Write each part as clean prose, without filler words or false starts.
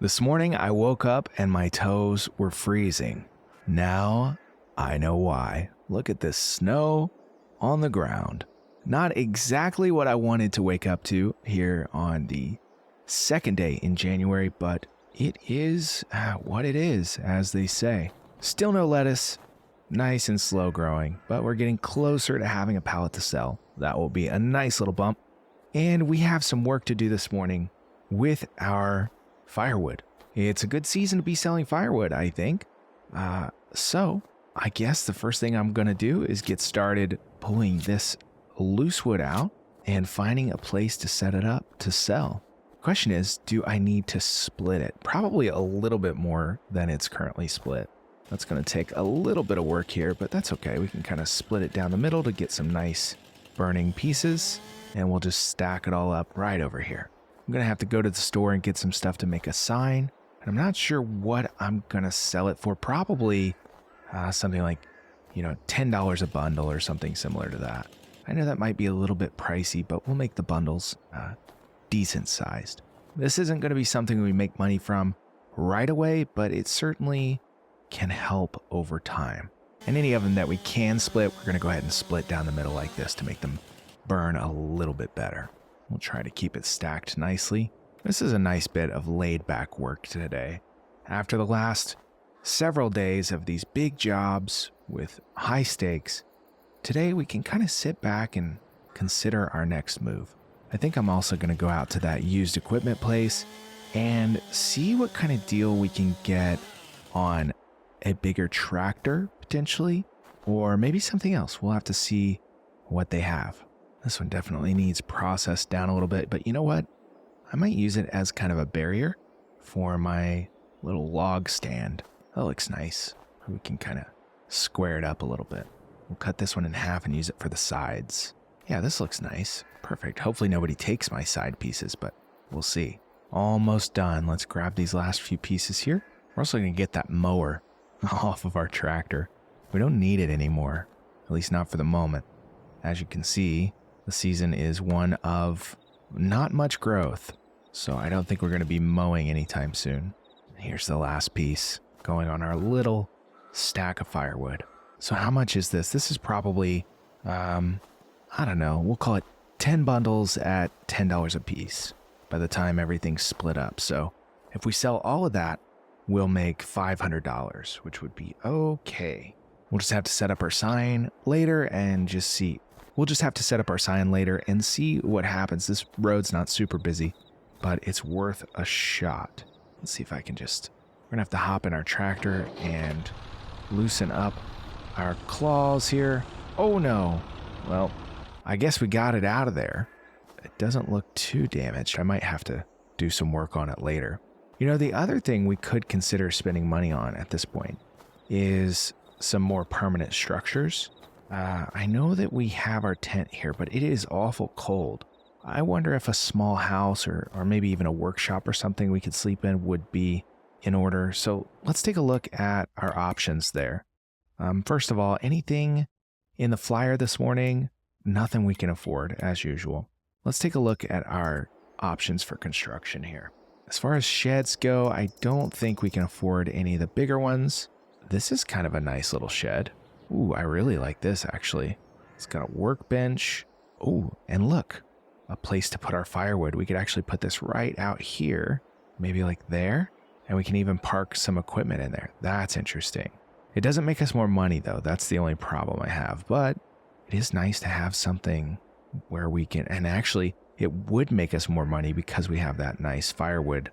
This morning I woke up and my toes were freezing. Now I know why. Look at this snow on the ground. Not exactly what I wanted to wake up to here on the second day in January, but it is what it is, as they say. Still no lettuce, nice and slow growing, but we're getting closer to having a pallet to sell. That will be a nice little bump. And we have some work to do this morning with our firewood. It's a good season to be selling firewood, I think. So I guess the first thing I'm going to do is get started pulling this loose wood out and finding a place to set it up to sell. Question is, do I need to split it? Probably a little bit more than it's currently split. That's going to take a little bit of work here, but that's okay. We can kind of split it down the middle to get some nice burning pieces, and we'll just stack it all up right over here. I'm going to have to go to the store and get some stuff to make a sign, and I'm not sure what I'm going to sell it for. Probably something like, $10 a bundle or something similar to that. I know that might be a little bit pricey, but we'll make the bundles decent sized. This isn't going to be something we make money from right away, but it certainly can help over time. And any of them that we can split, we're going to go ahead and split down the middle like this to make them burn a little bit better. We'll try to keep it stacked nicely. This is a nice bit of laid back work today. After the last several days of these big jobs with high stakes, today we can kind of sit back and consider our next move. I think I'm also going to go out to that used equipment place and see what kind of deal we can get on a bigger tractor potentially, or maybe something else. We'll have to see what they have. This one definitely needs processed down a little bit, but you know what? I might use it as kind of a barrier for my little log stand. That looks nice. We can kind of square it up a little bit. We'll cut this one in half and use it for the sides. Yeah, this looks nice. Perfect. Hopefully nobody takes my side pieces, but we'll see. Almost done. Let's grab these last few pieces here. We're also going to get that mower off of our tractor. We don't need it anymore, at least not for the moment. As you can see, the season is one of not much growth, so I don't think we're going to be mowing anytime soon. Here's the last piece going on our little stack of firewood. So how much is this? This is probably, I don't know, we'll call it 10 bundles at $10 a piece by the time everything's split up. So if we sell all of that, we'll make $500, which would be okay. We'll just have to set up our sign later and just see. We'll just have to set up our sign later and see what happens. This road's not super busy, but it's worth a shot. Let's see if I can we're gonna have to hop in our tractor and loosen up our claws here. Oh no. Well, I guess we got it out of there. It doesn't look too damaged. I might have to do some work on it later. The other thing we could consider spending money on at this point is some more permanent structures. I know that we have our tent here, but it is awful cold. I wonder if a small house or maybe even a workshop or something we could sleep in would be in order. So let's take a look at our options there. First of all, anything in the flyer this morning, nothing we can afford as usual. Let's take a look at our options for construction here. As far as sheds go, I don't think we can afford any of the bigger ones. This is kind of a nice little shed. Ooh, I really like this actually. It's got a workbench. Ooh, and look, a place to put our firewood. We could actually put this right out here, maybe like there, and we can even park some equipment in there. That's interesting. It doesn't make us more money though. That's the only problem I have, but it is nice to have something where we can, and actually it would make us more money because we have that nice firewood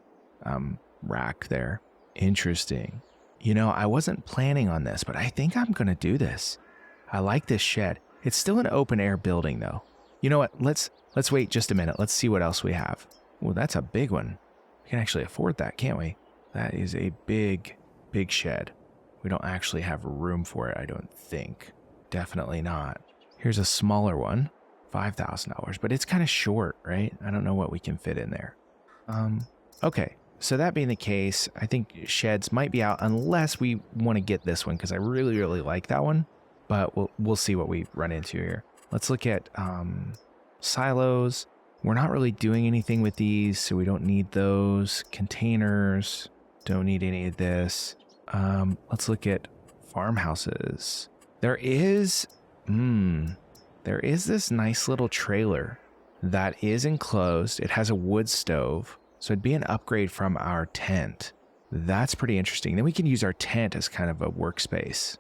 rack there. Interesting. I wasn't planning on this, but I think I'm going to do this. I like this shed. It's still an open air building though. You know what? Let's wait just a minute. Let's see what else we have. Well, that's a big one. We can actually afford that, can't we? That is a big, big shed. We don't actually have room for it, I don't think. Definitely not. Here's a smaller one, $5,000, but it's kind of short, right? I don't know what we can fit in there. Okay. So that being the case, I think sheds might be out unless we want to get this one because I really, really like that one. But we'll see what we run into here. Let's look at silos. We're not really doing anything with these, so we don't need those. Containers, don't need any of this. Let's look at farmhouses. There is this nice little trailer that is enclosed. It has a wood stove, so it'd be an upgrade from our tent. That's pretty interesting. Then we can use our tent as kind of a workspace.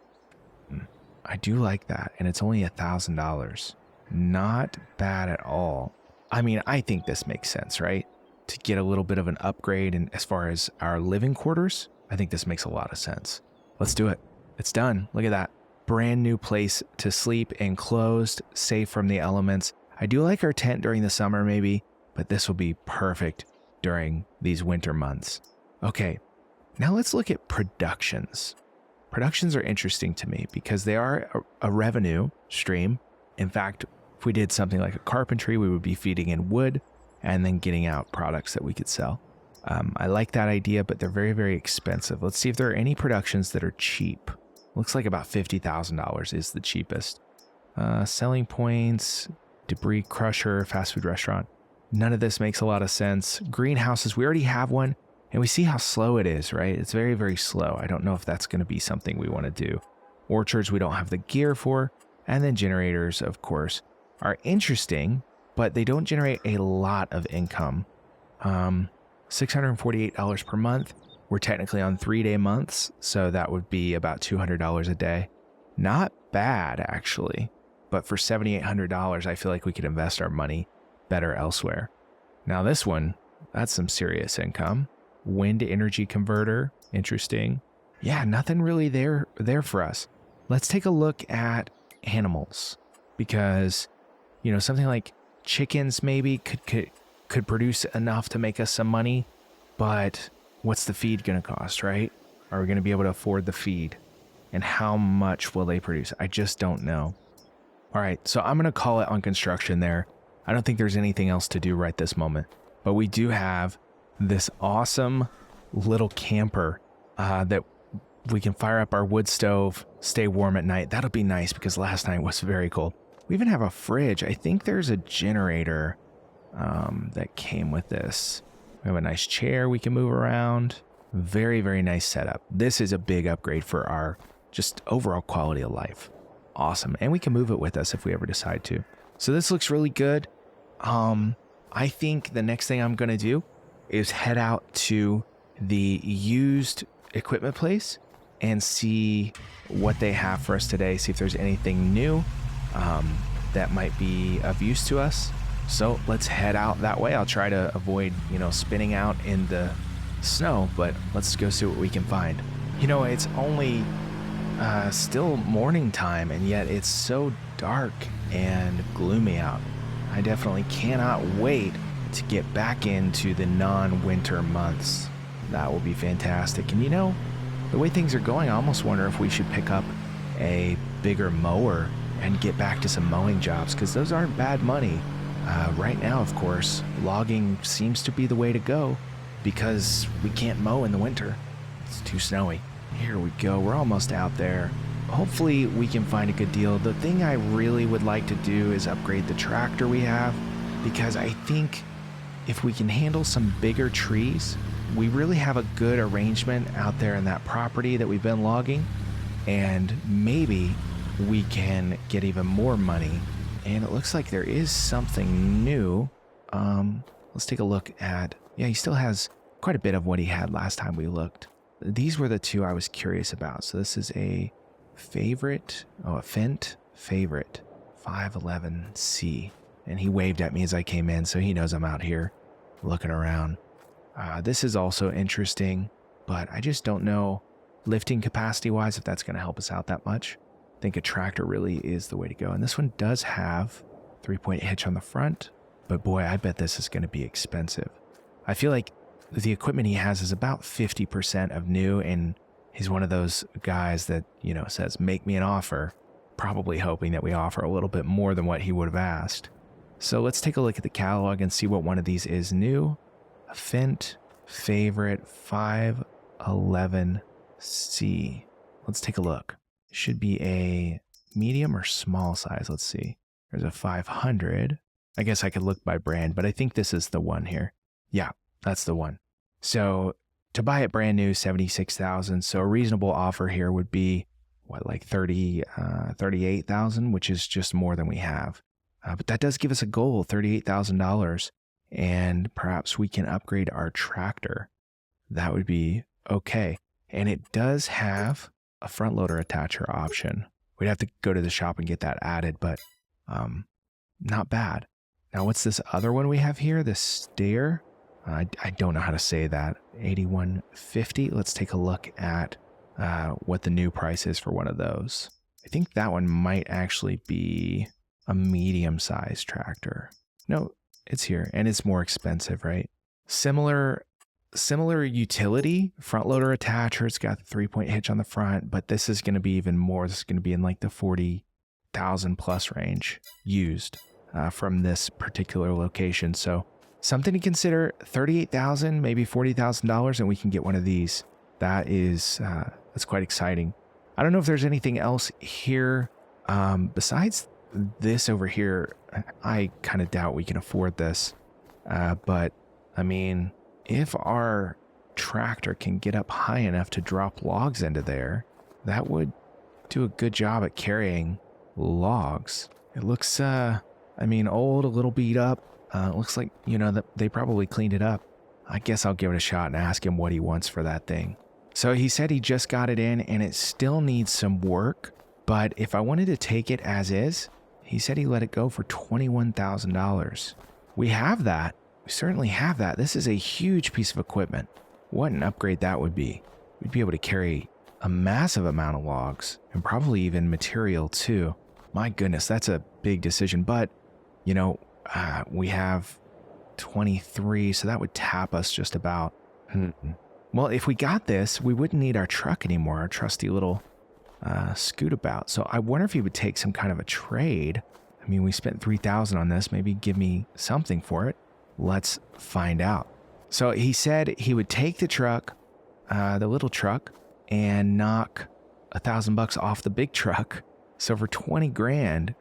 I do like that, and it's only $1,000. Not bad at all. I mean, I think this makes sense, right? To get a little bit of an upgrade, and as far as our living quarters, I think this makes a lot of sense. Let's do it. It's done. Look at that. Brand new place to sleep, enclosed, safe from the elements. I do like our tent during the summer maybe, but this will be perfect during these winter months. Okay, now let's look at productions. Productions are interesting to me because they are a revenue stream. In fact, if we did something like a carpentry, we would be feeding in wood and then getting out products that we could sell. I like that idea, but they're very, very expensive. Let's see if there are any productions that are cheap. Looks like about $50,000 is the cheapest. Selling points, debris crusher, fast food restaurant. None of this makes a lot of sense. Greenhouses, we already have one, and we see how slow it is, right? It's very, very slow. I don't know if that's going to be something we want to do. Orchards, we don't have the gear for. And then generators, of course, are interesting, but they don't generate a lot of income. $648 per month. We're technically on 3-day months, so that would be about $200 a day. Not bad, actually. But for $7,800, I feel like we could invest our money better elsewhere. Now this one, that's some serious income. Wind energy converter, interesting. Yeah, nothing really there for us. Let's take a look at animals, because, you know, something like chickens maybe could produce enough to make us some money, but what's the feed going to cost, right? Are we going to be able to afford the feed? And how much will they produce? I just don't know. All right, so I'm going to call it on construction there. I don't think there's anything else to do right this moment, but we do have this awesome little camper that we can fire up our wood stove, stay warm at night. That'll be nice because last night was very cold. We even have a fridge. I think there's a generator that came with this. We have a nice chair we can move around. Very, very nice setup. This is a big upgrade for our just overall quality of life. Awesome. And we can move it with us if we ever decide to. So this looks really good. I think the next thing I'm going to do is head out to the used equipment place and see what they have for us today. See if there's anything new that might be of use to us. So let's head out that way. I'll try to avoid, spinning out in the snow, but let's go see what we can find. It's only still morning time, and yet it's so dark and gloomy out. I definitely cannot wait to get back into the non-winter months. That will be fantastic. And the way things are going, I almost wonder if we should pick up a bigger mower and get back to some mowing jobs, because those aren't bad money. Right now, of course, logging seems to be the way to go because we can't mow in the winter. It's too snowy. Here we go. We're almost out there. Hopefully we can find a good deal. The thing I really would like to do is upgrade the tractor we have, because I think if we can handle some bigger trees, we really have a good arrangement out there in that property that we've been logging, and maybe we can get even more money. And it looks like there is something new. Let's take a look at, he still has quite a bit of what he had last time we looked. These were the two I was curious about. So this is a favorite, a Fendt favorite 511C. And he waved at me as I came in, so he knows I'm out here looking around. This is also interesting, but I just don't know lifting capacity wise if that's going to help us out that much. I think a tractor really is the way to go. And this one does have 3-point hitch on the front, but boy, I bet this is going to be expensive. I feel like the equipment he has is about 50% of new, and he's one of those guys that, says, make me an offer, probably hoping that we offer a little bit more than what he would have asked. So let's take a look at the catalog and see what one of these is new. A Fendt favorite 511C. Let's take a look. Should be a medium or small size. Let's see. There's a 500. I guess I could look by brand, but I think this is the one here. Yeah, that's the one. So to buy it brand new, $76,000. So a reasonable offer here would be like 38,000, which is just more than we have. But that does give us a goal, $38,000, and perhaps we can upgrade our tractor. That would be okay. And it does have a front loader attacher option. We'd have to go to the shop and get that added, but not bad. Now, what's this other one we have here? This stair? I don't know how to say that. 8150. Let's take a look at what the new price is for one of those. I think that one might actually be a medium-sized tractor. No, it's here, and it's more expensive, right? Similar utility, front loader attacher. It's got the 3-point hitch on the front, but this is going to be even more. This is going to be in like the 40,000 plus range used from this particular location. So something to consider. 38,000, maybe $40,000, and we can get one of these. That's quite exciting. I don't know if there's anything else here besides this over here. I kind of doubt we can afford this, but I mean, if our tractor can get up high enough to drop logs into there, that would do a good job at carrying logs. It looks, old, a little beat up. It looks like, that they probably cleaned it up. I guess I'll give it a shot and ask him what he wants for that thing. So he said he just got it in and it still needs some work, but if I wanted to take it as is, he said he let it go for $21,000. We have that. We certainly have that. This is a huge piece of equipment. What an upgrade that would be. We'd be able to carry a massive amount of logs and probably even material too. My goodness, that's a big decision. But, we have 23, so that would tap us just about. Well, if we got this, we wouldn't need our truck anymore, our trusty little scootabout. So I wonder if he would take some kind of a trade. I mean, we spent $3,000 on this. Maybe give me something for it. Let's find out. So he said he would take the truck, the little truck, and knock $1,000 off the big truck. So for 20 grand,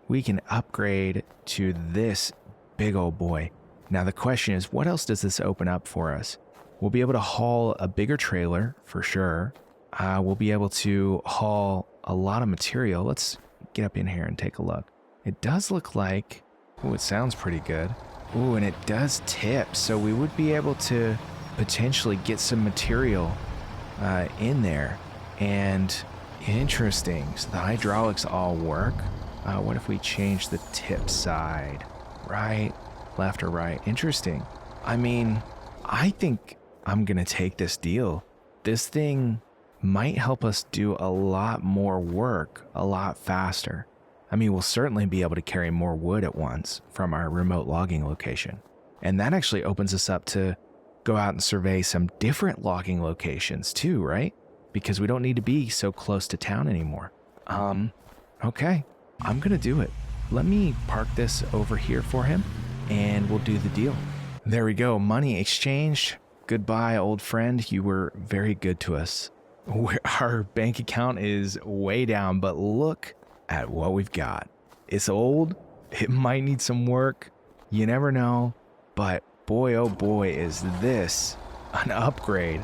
we can upgrade to this big old boy. Now the question is, what else does this open up for us? We'll be able to haul a bigger trailer for sure. We'll be able to haul a lot of material. Let's get up in here and take a look. It does look like, it sounds pretty good. And it does tip. So we would be able to potentially get some material in there. And interesting. So the hydraulics all work. What if we change the tip side? Right, left or right? Interesting. I mean, I think I'm going to take this deal. This thing might help us do a lot more work a lot faster. I mean, we'll certainly be able to carry more wood at once from our remote logging location. And that actually opens us up to go out and survey some different logging locations too, right? Because we don't need to be so close to town anymore. Okay, I'm going to do it. Let me park this over here for him and we'll do the deal. There we go. Money exchanged. Goodbye, old friend. You were very good to us. Our bank account is way down, but look at what we've got. It's old. It might need some work. You never know. But boy, oh boy, is this an upgrade.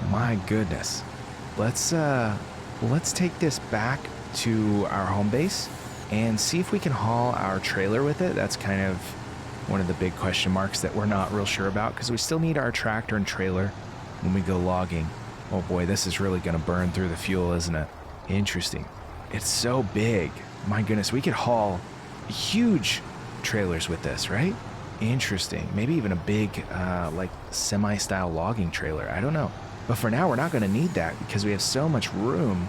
My goodness. Let's take this back to our home base and see if we can haul our trailer with it. That's kind of one of the big question marks that we're not real sure about, because we still need our tractor and trailer when we go logging. Oh boy, this is really going to burn through the fuel, isn't it? Interesting. It's so big. My goodness, we could haul huge trailers with this, right? Interesting. Maybe even a big, like semi-style logging trailer. I don't know. But for now, we're not going to need that because we have so much room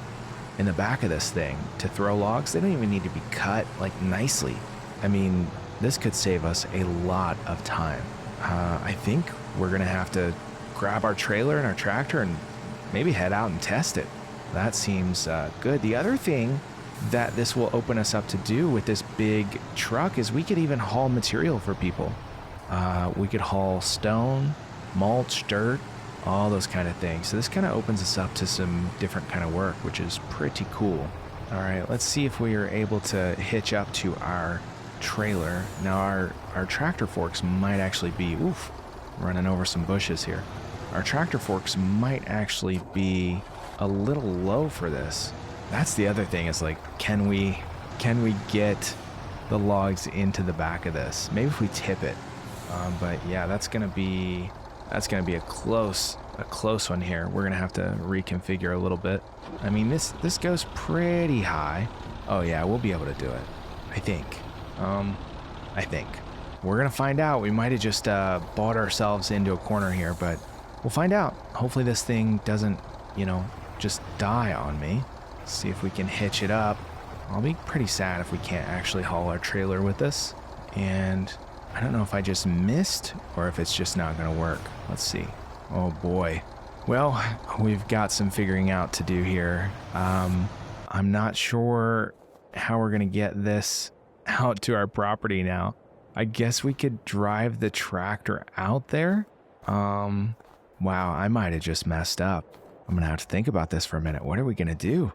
in the back of this thing to throw logs. They don't even need to be cut like nicely. I mean, this could save us a lot of time. I think we're going to have to grab our trailer and our tractor and maybe head out and test it. That seems good. The other thing that this will open us up to do with this big truck is we could even haul material for people. We could haul stone, mulch, dirt, all those kind of things. So this kind of opens us up to some different kind of work, which is pretty cool. All right, let's see if we are able to hitch up to our trailer. Now our tractor forks might actually be, running over some bushes here. Our tractor forks might actually be a little low for this. That's the other thing, is like, can we get the logs into the back of this? Maybe if we tip it. But yeah, that's gonna be a close one here. We're gonna have to reconfigure a little bit. I mean, this goes pretty high. Oh yeah, we'll be able to do it. I think. We're gonna find out. We might have just bought ourselves into a corner here, but we'll find out. Hopefully this thing doesn't, just die on me. See if we can hitch it up. I'll be pretty sad if we can't actually haul our trailer with us. And I don't know if I just missed or if it's just not gonna work. Let's see. Oh boy. Well, we've got some figuring out to do here. I'm not sure how we're gonna get this out to our property now. I guess we could drive the tractor out there. Wow, I might have just messed up. I'm gonna have to think about this for a minute. What are we gonna do?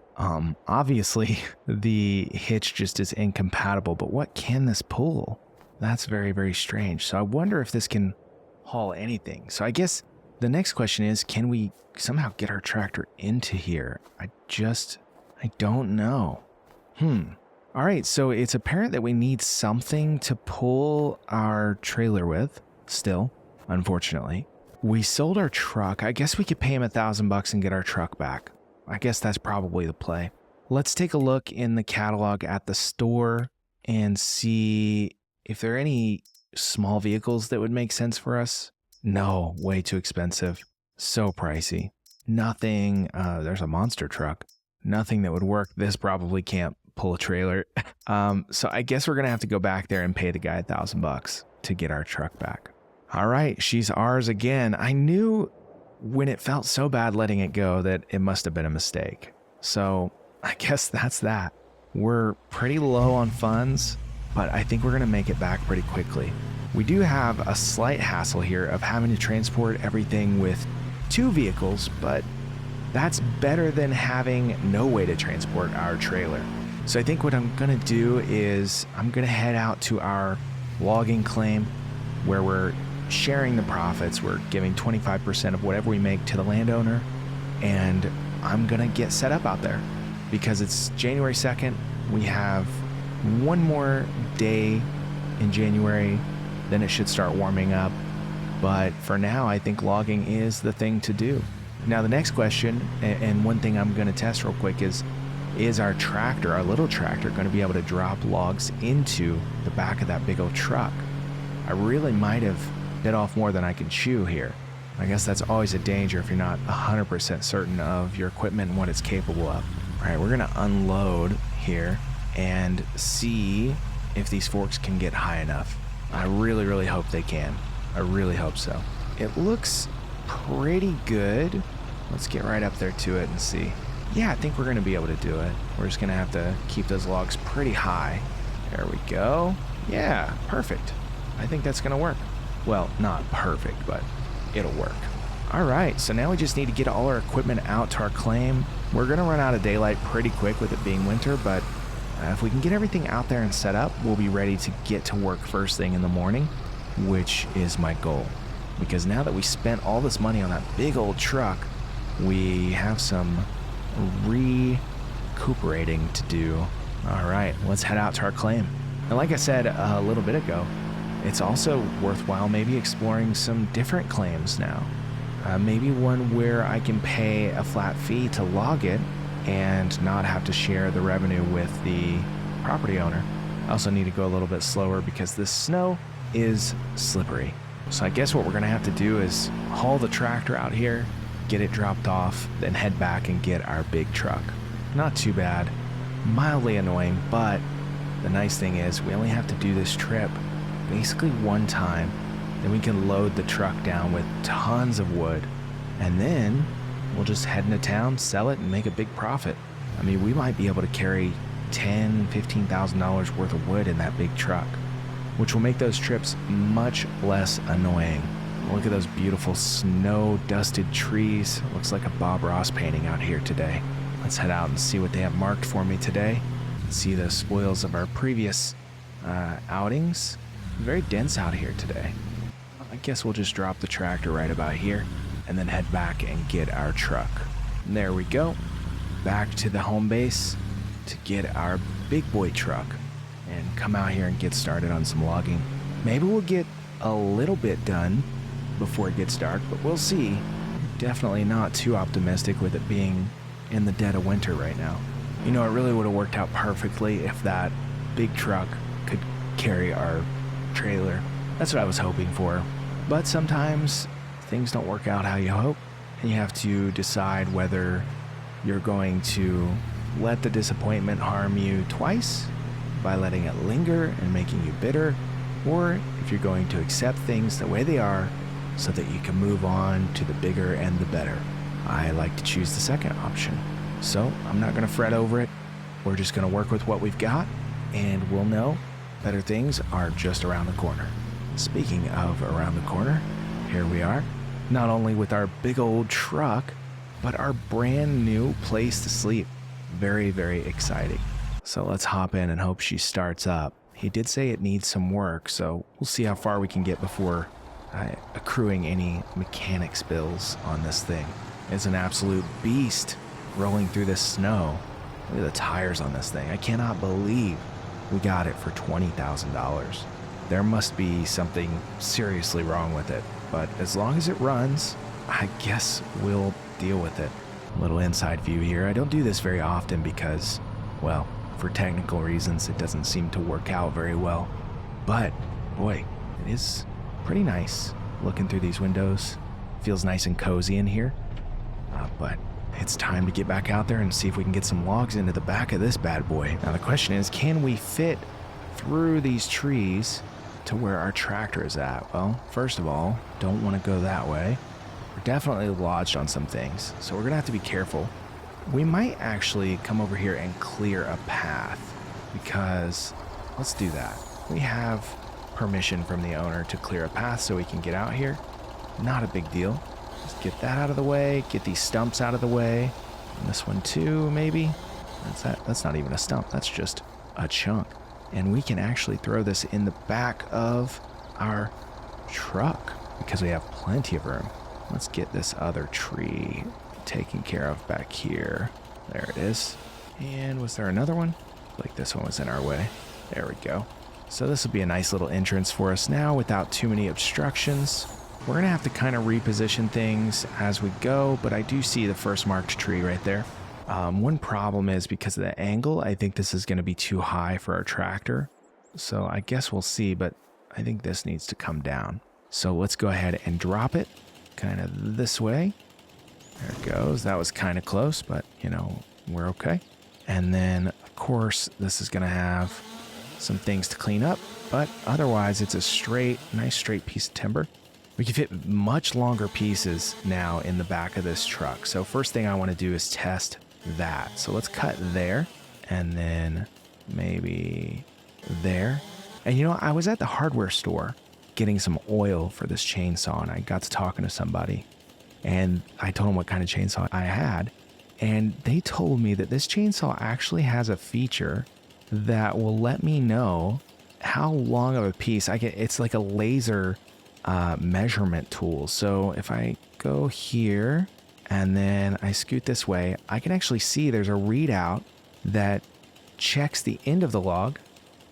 Obviously the hitch just is incompatible, but what can this pull? That's very, very strange. So I wonder if this can haul anything. So I guess the next question is, can we somehow get our tractor into here? I don't know. All right, so it's apparent that we need something to pull our trailer with still, unfortunately. We sold our truck. I guess we could pay him $1,000 and get our truck back. I guess that's probably the play. Let's take a look in the catalog at the store and see if there are any small vehicles that would make sense for us. No, way too expensive. So pricey. Nothing, there's a monster truck. Nothing that would work. This probably can't pull a trailer. So I guess we're gonna have to go back there and pay the guy $1,000 to get our truck back. All right, she's ours again. I knew when it felt so bad letting it go that it must have been a mistake. So I guess that's that. We're pretty low on funds, but I think we're gonna make it back pretty quickly. We do have a slight hassle here of having to transport everything with 2 vehicles, but that's better than having no way to transport our trailer. So I think what I'm gonna do is I'm gonna head out to our logging claim where we're sharing the profits. We're giving 25% of whatever we make to the landowner, and I'm gonna get set up out there because it's January 2nd. We have one more day in January, then it should start warming up. But for now, I think logging is the thing to do. Now the next question, and one thing I'm gonna test real quick, is our tractor, our little tractor, gonna be able to drop logs into the back of that big old truck? I really might have bit off more than I can chew here. I guess that's always a danger if you're not 100% certain of your equipment and what it's capable of. All right, we're gonna unload here and see if these forks can get high enough. I really, really hope they can. I really hope so. It looks pretty good. Let's get right up there to it and see. Yeah, I think we're gonna be able to do it. We're just gonna have to keep those logs pretty high. There we go. Yeah, perfect. I think that's gonna work. Well, not perfect, but it'll work. All right, so now we just need to get all our equipment out to our claim. We're gonna run out of daylight pretty quick with it being winter, but if we can get everything out there and set up, we'll be ready to get to work first thing in the morning, which is my goal. Because now that we spent all this money on that big old truck, we have some recuperating to do. All right, let's head out to our claim. And like I said a little bit ago, it's also worthwhile maybe exploring some different claims now. Maybe one where I can pay a flat fee to log it and not have to share the revenue with the property owner. I also need to go a little bit slower because this snow is slippery. So I guess what we're gonna have to do is haul the tractor out here, get it dropped off, then head back and get our big truck. Not too bad, mildly annoying, but the nice thing is we only have to do this trip basically one time. Then we can load the truck down with tons of wood, and then we'll just head into town, sell it, and make a big profit. I mean, we might be able to carry $10,000, $15,000 worth of wood in that big truck, which will make those trips much less annoying. Look at those beautiful snow-dusted trees. It looks like a Bob Ross painting out here today. Let's head out and see what they have marked for me today. See the spoils of our previous outings. Very dense out here today. I guess we'll just drop the tractor right about here and then head back and get our truck. And there we go. Back to the home base to get our big boy truck and come out here and get started on some logging. Maybe we'll get a little bit done before it gets dark, but we'll see. Definitely not too optimistic with it being in the dead of winter right now. You know, it really would have worked out perfectly if that big truck could carry our trailer. That's what I was hoping for. But sometimes things don't work out how you hope, and you have to decide whether you're going to let the disappointment harm you twice by letting it linger and making you bitter, or if you're going to accept things the way they are so that you can move on to the bigger and the better. I like to choose the second option. So I'm not going to fret over it. We're just going to work with what we've got, and we'll know better things are just around the corner. Speaking of around the corner, here we are, not only with our big old truck, but our brand new place to sleep. Very, very exciting. So let's hop in and hope she starts up. He did say it needs some work, so we'll see how far we can get before accruing any mechanics bills on this thing. It's an absolute beast rolling through this snow. Look at the tires on this thing. I cannot believe we got it for $20,000. There must be something seriously wrong with it, but as long as it runs, I guess we'll deal with it. A little inside view here. I don't do this very often because, well, for technical reasons, it doesn't seem to work out very well. But, boy, it is pretty nice looking through these windows. Feels nice and cozy in here. But it's time to get back out there and see if we can get some logs into the back of this bad boy. Now the question is, can we fit through these trees to where our tractor is at? Well, first of all, don't want to go that way. We're definitely lodged on some things, so we're gonna have to be careful. We might actually come over here and clear a path, because let's do that. We have permission from the owner to clear a path so we can get out here. Not a big deal. Just get that out of the way, get these stumps out of the way. And this one too, maybe. That's not even a stump, that's just a chunk. And we can actually throw this in the back of our truck because we have plenty of room. Let's get this other tree taken care of back here. There it is. And was there another one? Like this one was in our way. There we go. So this will be a nice little entrance for us now without too many obstructions. We're gonna have to kind of reposition things as we go, but I do see the first marked tree right there. One problem is because of the angle, I think this is gonna be too high for our tractor. So I guess we'll see, but I think this needs to come down. So let's go ahead and drop it kind of this way. There it goes. That was kind of close, but you know, we're okay. And then of course, this is gonna have some things to clean up, but otherwise it's a nice straight piece of timber. We can fit much longer pieces now in the back of this truck. So first thing I want to do is test that. So let's cut there and then maybe there. And you know, I was at the hardware store getting some oil for this chainsaw, and I got to talking to somebody and I told them what kind of chainsaw I had. And they told me that this chainsaw actually has a feature that will let me know how long of a piece I get. It's like a laser measurement tool. So if I go here and then I scoot this way, I can actually see there's a readout that checks the end of the log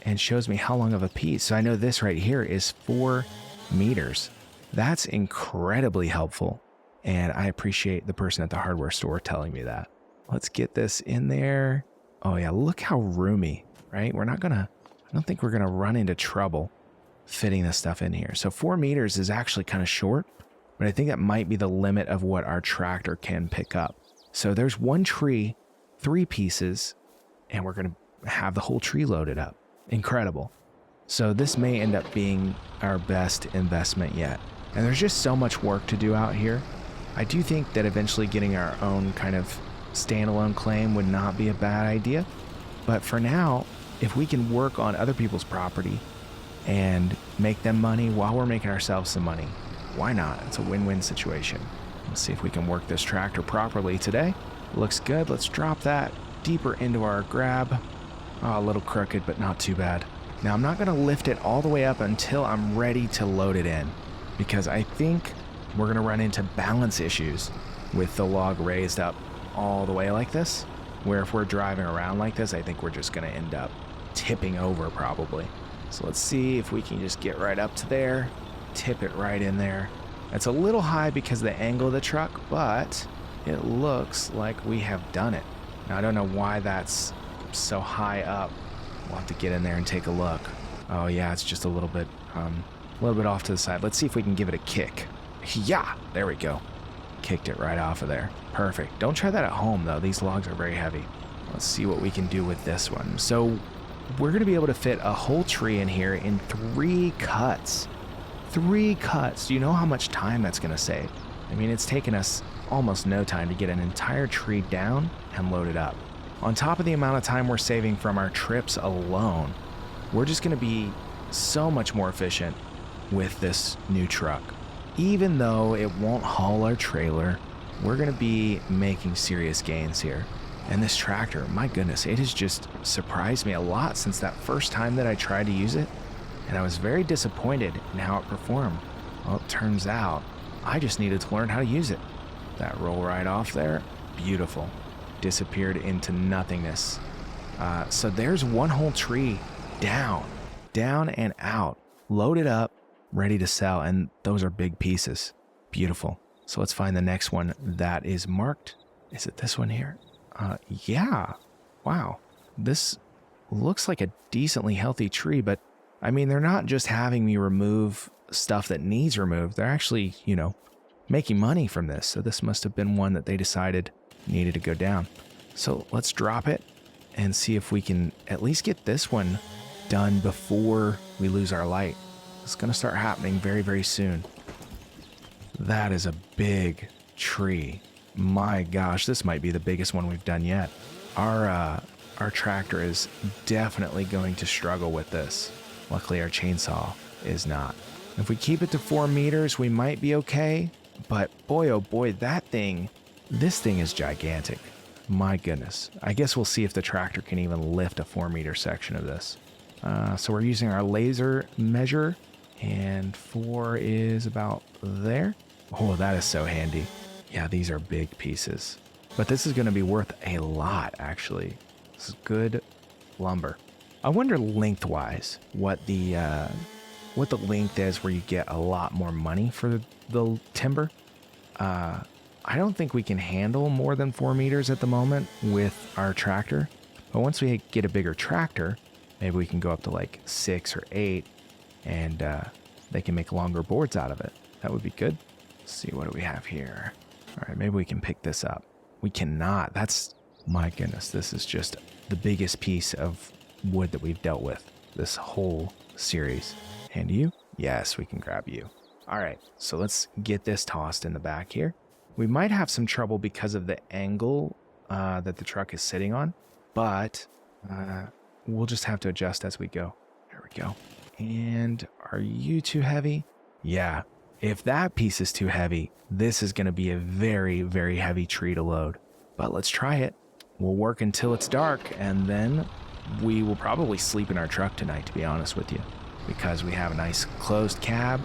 and shows me how long of a piece. So I know this right here is 4 meters. That's incredibly helpful. And I appreciate the person at the hardware store telling me that. Let's get this in there. Oh yeah, look how roomy, right? I don't think we're gonna run into trouble fitting this stuff in here. So 4 meters is actually kind of short, but I think that might be the limit of what our tractor can pick up. So there's one tree, 3 pieces, and we're gonna have the whole tree loaded up. Incredible. So this may end up being our best investment yet. And there's just so much work to do out here. I do think that eventually getting our own kind of standalone claim would not be a bad idea. But for now, if we can work on other people's property and make them money while we're making ourselves some money, why not? It's a win-win situation. Let's see if we can work this tractor properly today. Looks good. Let's drop that deeper into our grab. Oh, a little crooked, but not too bad. Now I'm not gonna lift it all the way up until I'm ready to load it in, because I think we're gonna run into balance issues with the log raised up all the way like this, where if we're driving around like this, I think we're just gonna end up tipping over probably. So let's see if we can just get right up to there, tip it right in there. It's a little high because of the angle of the truck, but it looks like we have done it. Now I don't know why that's so high up. We'll have to get in there and take a look. Oh yeah, it's just a little bit off to the side. Let's see if we can give it a kick. Yeah, there we go. Kicked it right off of there. Perfect. Don't try that at home though. These logs are very heavy. Let's see what we can do with this one. So we're gonna be able to fit a whole tree in here in 3 cuts. 3 cuts. Do you know how much time that's gonna save? I mean, it's taken us almost no time to get an entire tree down and loaded up. On top of the amount of time we're saving from our trips alone, we're just gonna be so much more efficient with this new truck. Even though it won't haul our trailer, we're gonna be making serious gains here. And this tractor, my goodness, it has just surprised me a lot since that first time that I tried to use it. And I was very disappointed in how it performed. Well, it turns out I just needed to learn how to use it. That roll right off there, beautiful. Disappeared into nothingness. So there's one whole tree down and out, loaded up, ready to sell. And those are big pieces. Beautiful. So let's find the next one that is marked. Is it this one here? Yeah. Wow. This looks like a decently healthy tree, but I mean, they're not just having me remove stuff that needs removed. They're actually, making money from this. So this must have been one that they decided needed to go down. So let's drop it and see if we can at least get this one done before we lose our light. It's going to start happening very, very soon. That is a big tree. My gosh, this might be the biggest one we've done yet. Our tractor is definitely going to struggle with this. Luckily, our chainsaw is not. If we keep it to 4 meters, we might be okay. But boy, oh boy, this thing is gigantic. My goodness. I guess we'll see if the tractor can even lift a 4-meter section of this. So we're using our laser measure, and 4 is about there. Oh, that is so handy. Yeah, these are big pieces. But this is going to be worth a lot, actually. This is good lumber. I wonder lengthwise what the length is where you get a lot more money for the timber. I don't think we can handle more than 4 meters at the moment with our tractor. But once we get a bigger tractor, maybe we can go up to like 6 or 8, and they can make longer boards out of it. That would be good. Let's see, what do we have here? All right, maybe we can pick this up. We cannot. That's, my goodness, this is just the biggest piece of wood that we've dealt with this whole series. And you? Yes, we can grab you. All right, so let's get this tossed in the back here. We might have some trouble because of the angle that the truck is sitting on, but we'll just have to adjust as we go. There we go. And are you too heavy? Yeah, if that piece is too heavy, this is going to be a very, very heavy tree to load. But let's try it. We'll work until it's dark, and then we will probably sleep in our truck tonight, to be honest with you, because we have a nice closed cab.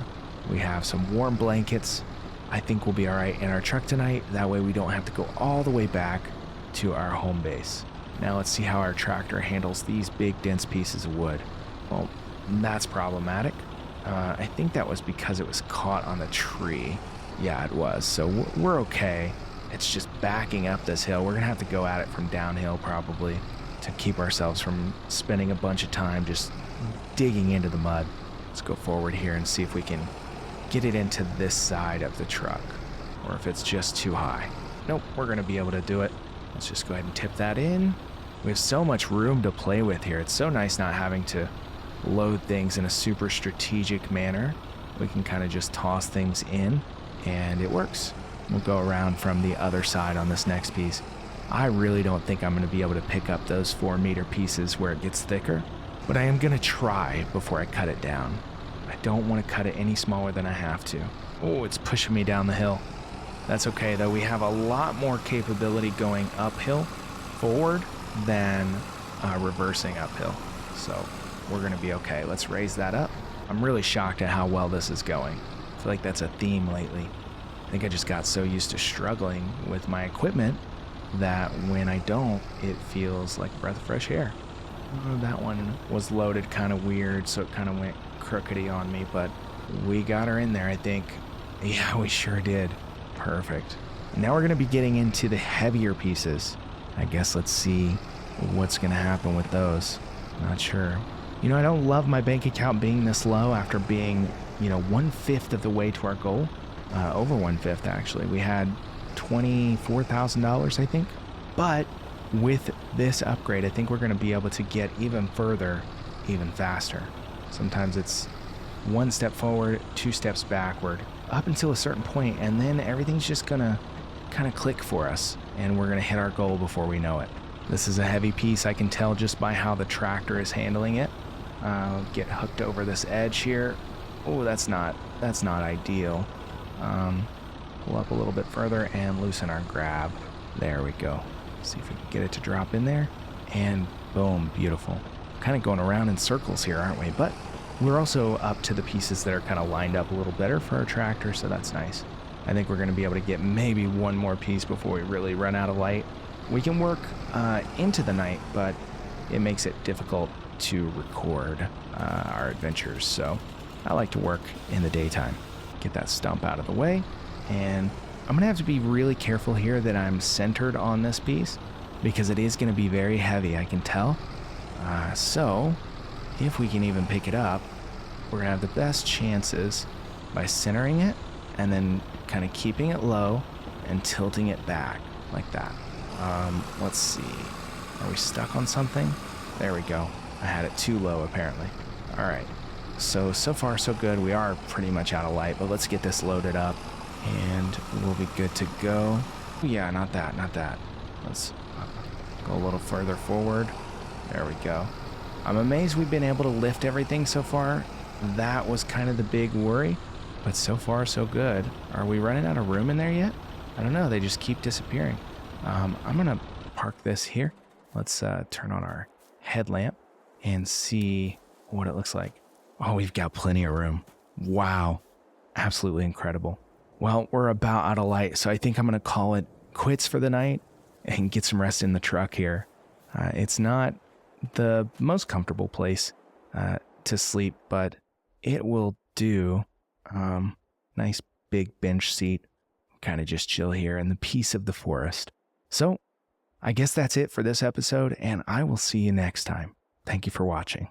We have some warm blankets. I think we'll be all right in our truck tonight. That way we don't have to go all the way back to our home base. Now let's see how our tractor handles these big, dense pieces of wood. Well, that's problematic. I think that was because it was caught on the tree. Yeah, it was. So we're okay. It's just backing up this hill. We're gonna have to go at it from downhill probably to keep ourselves from spending a bunch of time just digging into the mud. Let's go forward here and see if we can get it into this side of the truck, or if it's just too high. Nope, we're gonna be able to do it. Let's just go ahead and tip that in. We have so much room to play with here. It's so nice not having to load things in a super strategic manner. We can kind of just toss things in and it works. We'll go around from the other side on this next piece. I really don't think I'm going to be able to pick up those 4-meter pieces where it gets thicker, but I am going to try before I cut it down. I don't want to cut it any smaller than I have to. Oh, it's pushing me down the hill. That's okay though. We have a lot more capability going uphill forward than reversing uphill. So we're going to be okay. Let's raise that up. I'm really shocked at how well this is going. I feel like that's a theme lately. I think I just got so used to struggling with my equipment that when I don't, it feels like a breath of fresh air. That one was loaded kind of weird, so it kind of went crookedy on me, but we got her in there, I think. Yeah, we sure did. Perfect. Now we're going to be getting into the heavier pieces. I guess let's see what's going to happen with those. Not sure. I don't love my bank account being this low after being, 1/5 of the way to our goal. Over 1/5, actually. We had $24,000, I think. But with this upgrade, I think we're going to be able to get even further, even faster. Sometimes it's 1 step forward, 2 steps backward, up until a certain point, and then everything's just going to kind of click for us, and we're going to hit our goal before we know it. This is a heavy piece. I can tell just by how the tractor is handling it. Get hooked over this edge here. Oh, that's not ideal. Pull up a little bit further and loosen our grab. There we go. See if we can get it to drop in there. And boom, beautiful. Kind of going around in circles here, aren't we? But we're also up to the pieces that are kind of lined up a little better for our tractor, so that's nice. I think we're going to be able to get maybe one more piece before we really run out of light. We can work into the night, but it makes it difficult to record our adventures, so I like to work in the daytime. Get that stump out of the way, and I'm going to have to be really careful here that I'm centered on this piece because it is going to be very heavy, I can tell. So if we can even pick it up, we're going to have the best chances by centering it and then kind of keeping it low and tilting it back like that. Let's see. Are we stuck on something? There we go. I had it too low, apparently. All right. So far, so good. We are pretty much out of light, but let's get this loaded up, and we'll be good to go. Yeah, not that. Let's go a little further forward. There we go. I'm amazed we've been able to lift everything so far. That was kind of the big worry, but so far, so good. Are we running out of room in there yet? I don't know. They just keep disappearing. I'm going to park this here. Let's turn on our headlamp and see what it looks like. Oh, we've got plenty of room. Wow. Absolutely incredible. Well, we're about out of light, so I think I'm going to call it quits for the night and get some rest in the truck here. It's not the most comfortable place to sleep, but it will do. Nice big bench seat. Kind of just chill here in the peace of the forest. So I guess that's it for this episode, and I will see you next time. Thank you for watching.